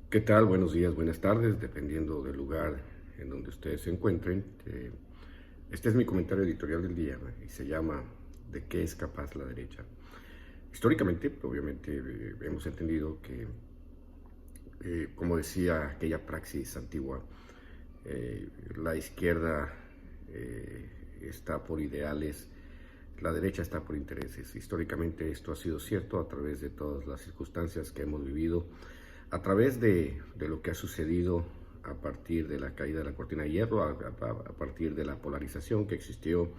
¿Qué tal? Buenos días, buenas tardes, dependiendo del lugar en donde ustedes se encuentren. Este es mi comentario editorial del día, ¿no? Y se llama ¿De qué es capaz la derecha? Históricamente, obviamente, hemos entendido que, como decía aquella praxis antigua, la izquierda está por ideales, la derecha está por intereses. Históricamente esto ha sido cierto a través de todas las circunstancias que hemos vivido, a través de lo que ha sucedido a partir de la caída de la cortina de hierro, a partir de la polarización que existió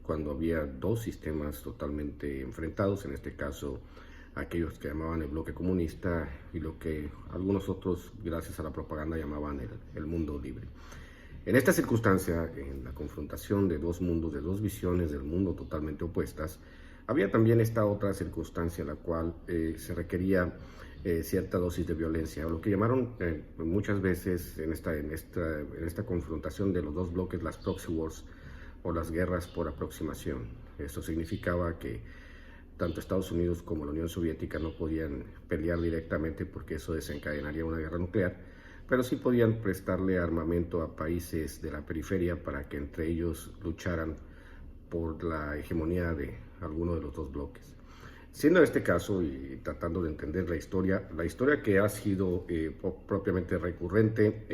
cuando había dos sistemas totalmente enfrentados, en este caso aquellos que llamaban el bloque comunista y lo que algunos otros, gracias a la propaganda, llamaban el mundo libre. En esta circunstancia, en la confrontación de dos mundos, de dos visiones del mundo totalmente opuestas, había también esta otra circunstancia en la cual se requería cierta dosis de violencia, o lo que llamaron muchas veces en esta confrontación de los dos bloques las proxy wars o las guerras por aproximación. Esto significaba que tanto Estados Unidos como la Unión Soviética no podían pelear directamente porque eso desencadenaría una guerra nuclear, pero sí podían prestarle armamento a países de la periferia para que entre ellos lucharan por la hegemonía de alguno de los dos bloques. Siendo este caso y tratando de entender la historia que ha sido propiamente recurrente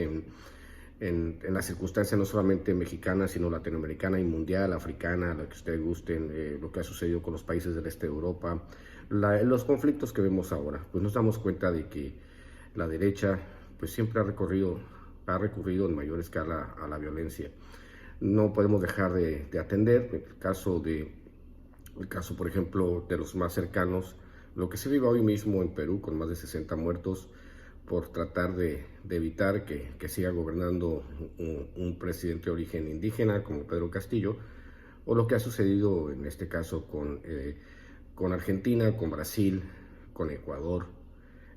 en las circunstancias no solamente mexicanas, sino latinoamericana y mundial, africana, lo que ustedes gusten, lo que ha sucedido con los países del este de Europa, los conflictos que vemos ahora, pues nos damos cuenta de que la derecha pues siempre ha recurrido en mayor escala a la violencia. No podemos dejar de atender el caso, por ejemplo, de los más cercanos, lo que se vive hoy mismo en Perú con más de 60 muertos por tratar de evitar que siga gobernando un presidente de origen indígena como Pedro Castillo, o lo que ha sucedido en este caso con Argentina, con Brasil, con Ecuador,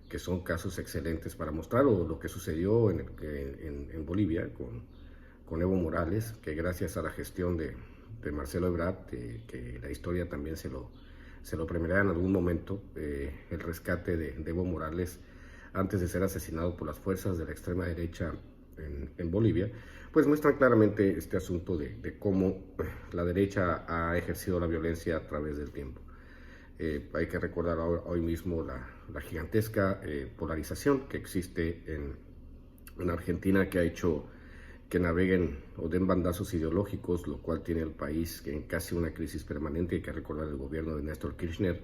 que son casos excelentes para mostrar, o lo que sucedió en Bolivia con Evo Morales, que gracias a la gestión de Marcelo Ebrard, que la historia también se lo premiará en algún momento, el rescate de Evo Morales antes de ser asesinado por las fuerzas de la extrema derecha en Bolivia, pues muestran claramente este asunto de cómo la derecha ha ejercido la violencia a través del tiempo. Hay que recordar hoy mismo la gigantesca polarización que existe en Argentina, que ha hecho que naveguen o den bandazos ideológicos, lo cual tiene al país en casi una crisis permanente. Hay que recordar el gobierno de Néstor Kirchner,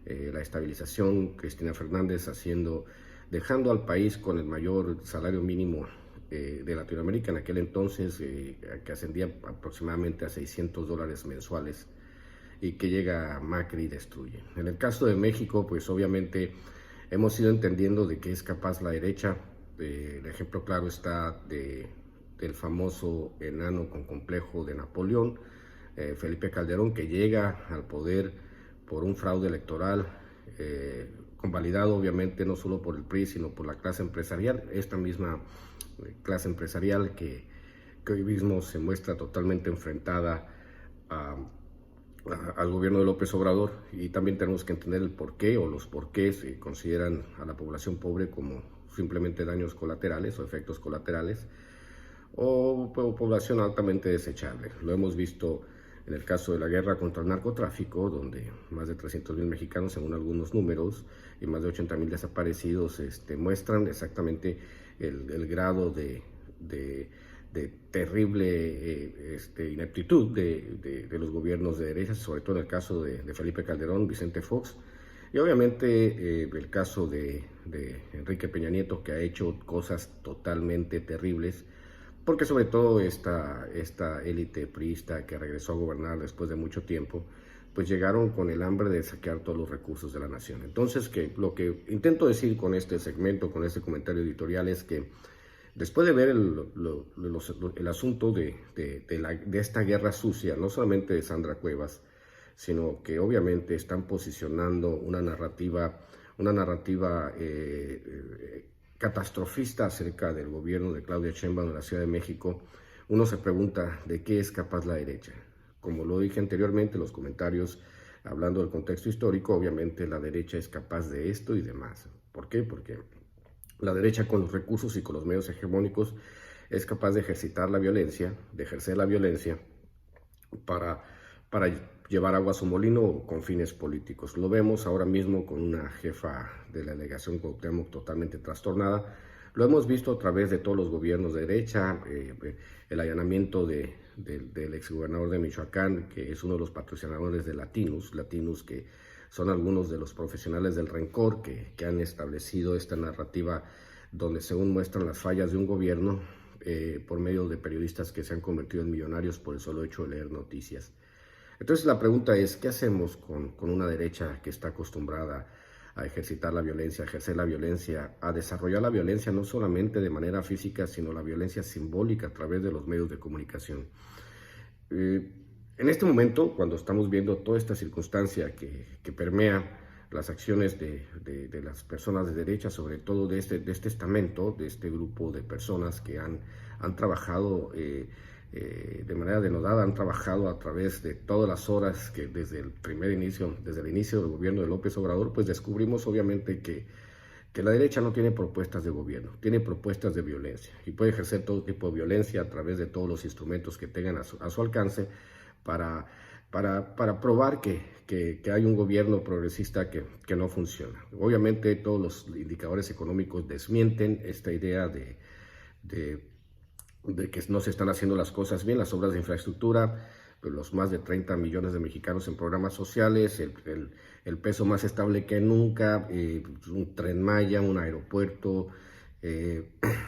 la estabilización, Cristina Fernández dejando al país con el mayor salario mínimo de Latinoamérica en aquel entonces, que ascendía aproximadamente a $600 mensuales, y que llega Macri y destruye. En el caso de México, pues obviamente hemos ido entendiendo de qué es capaz la derecha. El ejemplo claro está del famoso enano con complejo de Napoleón, Felipe Calderón, que llega al poder por un fraude electoral, convalidado obviamente no solo por el PRI, sino por la clase empresarial, esta misma clase empresarial que hoy mismo se muestra totalmente enfrentada a al gobierno de López Obrador. Y también tenemos que entender el porqué o los porqués consideran a la población pobre como simplemente daños colaterales o efectos colaterales, o población altamente desechable. Lo hemos visto en el caso de la guerra contra el narcotráfico, donde más de 300,000 mexicanos, según algunos números, y más de 80,000 desaparecidos, muestran exactamente el grado de terrible ineptitud de los gobiernos de derecha, sobre todo en el caso de Felipe Calderón, Vicente Fox, y obviamente el caso de Enrique Peña Nieto, que ha hecho cosas totalmente terribles, porque sobre todo esta élite priista que regresó a gobernar después de mucho tiempo, pues llegaron con el hambre de saquear todos los recursos de la nación. Entonces, lo que intento decir con este segmento, con este comentario editorial, es que después de ver el asunto de esta guerra sucia, no solamente de Sandra Cuevas, sino que obviamente están posicionando una narrativa catastrofista acerca del gobierno de Claudia Sheinbaum en la Ciudad de México, uno se pregunta de qué es capaz la derecha. Como lo dije anteriormente en los comentarios, hablando del contexto histórico, obviamente la derecha es capaz de esto y demás. ¿Por qué? Porque La derecha, con los recursos y con los medios hegemónicos, es capaz de ejercitar la violencia, de ejercer la violencia para, para llevar agua a su molino con fines políticos. Lo vemos ahora mismo con una jefa de la delegación Cuauhtémoc totalmente trastornada. Lo hemos visto a través de todos los gobiernos de derecha, el allanamiento del exgobernador de Michoacán, que es uno de los patrocinadores de Latinos que son algunos de los profesionales del rencor que han establecido esta narrativa donde según muestran las fallas de un gobierno por medio de periodistas que se han convertido en millonarios por el solo hecho de leer noticias. Entonces la pregunta es, ¿qué hacemos con una derecha que está acostumbrada a ejercitar la violencia, a ejercer la violencia, a desarrollar la violencia no solamente de manera física, sino la violencia simbólica a través de los medios de comunicación? En este momento, cuando estamos viendo toda esta circunstancia que permea las acciones de las personas de derecha, sobre todo de este estamento, de este grupo de personas que han trabajado de manera denodada, han trabajado a través de todas las horas que desde el inicio del gobierno de López Obrador, pues descubrimos obviamente que la derecha no tiene propuestas de gobierno, tiene propuestas de violencia y puede ejercer todo tipo de violencia a través de todos los instrumentos que tengan a su alcance para probar que hay un gobierno progresista que no funciona. Obviamente todos los indicadores económicos desmienten esta idea de que no se están haciendo las cosas bien, las obras de infraestructura, pues los más de 30 millones de mexicanos en programas sociales, el peso más estable que nunca, un Tren Maya, un aeropuerto,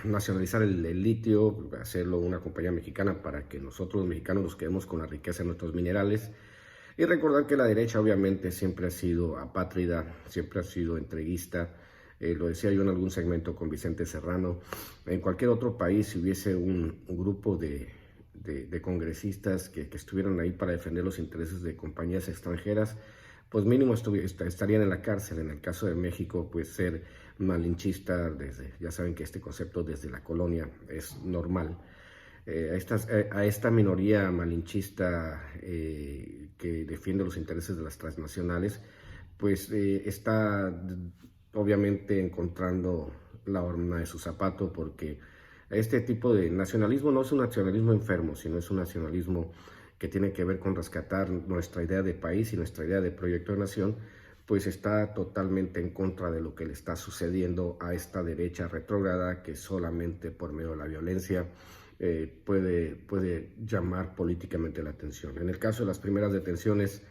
nacionalizar el litio, hacerlo una compañía mexicana para que nosotros los mexicanos nos quedemos con la riqueza de nuestros minerales. Y recordar que la derecha obviamente siempre ha sido apátrida, siempre ha sido entreguista. Lo decía yo en algún segmento con Vicente Serrano. En cualquier otro país, si hubiese un grupo de congresistas que estuvieran ahí para defender los intereses de compañías extranjeras, pues mínimo estarían en la cárcel. En el caso de México, pues ser malinchista, ya saben que este concepto desde la colonia es normal. A esta minoría malinchista que defiende los intereses de las transnacionales, pues está obviamente encontrando la horma de su zapato, porque este tipo de nacionalismo no es un nacionalismo enfermo, sino es un nacionalismo que tiene que ver con rescatar nuestra idea de país y nuestra idea de proyecto de nación, pues está totalmente en contra de lo que le está sucediendo a esta derecha retrógrada que solamente por medio de la violencia puede llamar políticamente la atención. En el caso de las primeras detenciones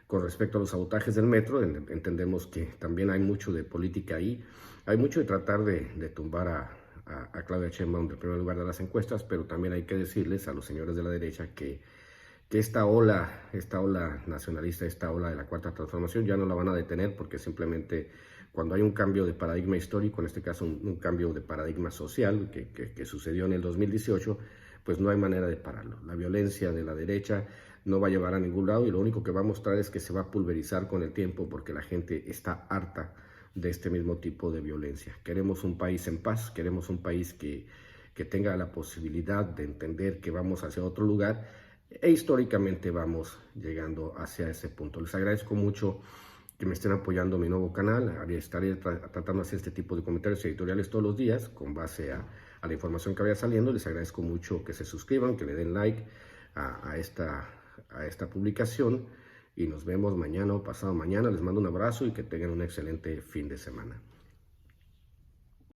con respecto a los sabotajes del metro, entendemos que también hay mucho de política ahí, hay mucho de tratar de tumbar a Claudia Sheinbaum del primer lugar de las encuestas, pero también hay que decirles a los señores de la derecha que esta ola nacionalista, esta ola de la Cuarta Transformación ya no la van a detener, porque simplemente cuando hay un cambio de paradigma histórico, en este caso un cambio de paradigma social que sucedió en el 2018, pues no hay manera de pararlo. La violencia de la derecha no va a llevar a ningún lado y lo único que va a mostrar es que se va a pulverizar con el tiempo, porque la gente está harta de este mismo tipo de violencia. Queremos un país en paz, queremos un país que tenga la posibilidad de entender que vamos hacia otro lugar, e históricamente vamos llegando hacia ese punto. Les agradezco mucho que me estén apoyando mi nuevo canal. Estaré tratando de hacer este tipo de comentarios editoriales todos los días con base a la información que vaya saliendo. Les agradezco mucho que se suscriban, que le den like a esta publicación y nos vemos mañana o pasado mañana. Les mando un abrazo y que tengan un excelente fin de semana.